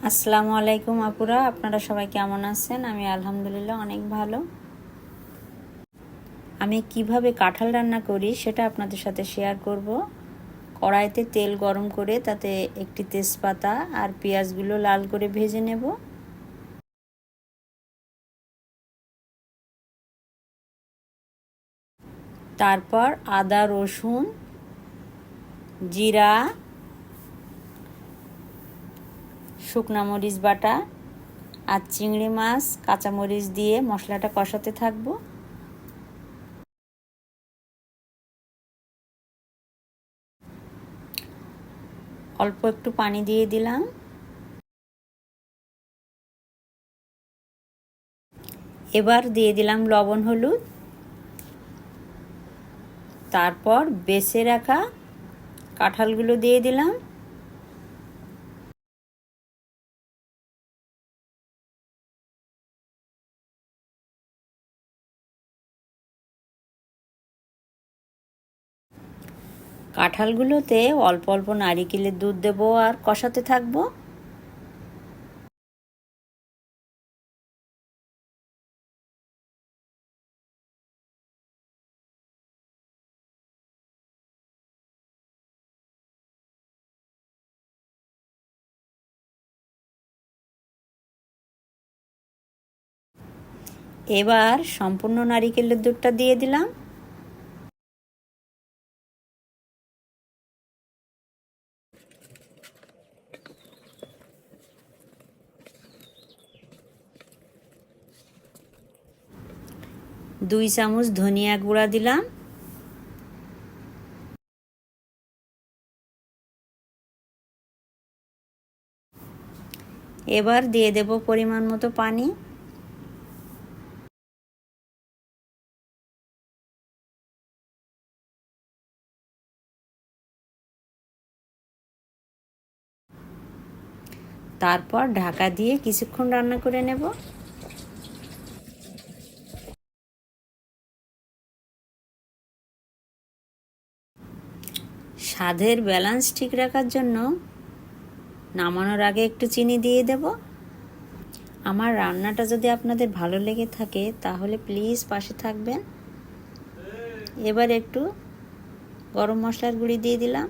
আসসালামু আলাইকুম আপুরা, আপনারা সবাই কেমন আছেন? আমি আলহামদুলিল্লাহ অনেক ভালো। আমি কিভাবে কাঁঠাল রান্না করি সেটা আপনাদের সাথে শেয়ার করব। কড়াইতে তেল গরম করে তাতে একটি তেজপাতা আর পেঁয়াজগুলো লাল করে ভেজে নেব। তারপর আদা, রসুন, জিরা, শুকনা মরিচ বাটা আর চিংড়ি মাছ, কাঁচামরিচ দিয়ে মশলাটা কষাতে থাকবো। অল্প একটু পানি দিয়ে দিলাম। এবার দিয়ে দিলাম লবণ, হলুদ। তারপর বেছে রাখা কাঁঠালগুলো দিয়ে দিলাম। কাঁঠালগুলোতে অল্প অল্প নারিকেলের দুধ দেবো আর কষাতে থাকবো। এবার সম্পূর্ণ নারিকেলের দুধটা দিয়ে দিলাম। দুই চামচ ধনিয়া গুঁড়া দিলাম। এবার দিয়ে দেব পরিমাণ মতো পানি। তারপর ঢাকা দিয়ে কিছুক্ষণ রান্না করে নেব। স্বাদের ব্যালেন্স ঠিক রাখার জন্য নামানোর আগে একটু চিনি দিয়ে দেব। আমার রান্নাটা যদি আপনাদের ভালো লেগে থাকে তাহলে প্লিজ পাশে থাকবেন। এবার একটু গরম মশলার গুঁড়ি দিয়ে দিলাম।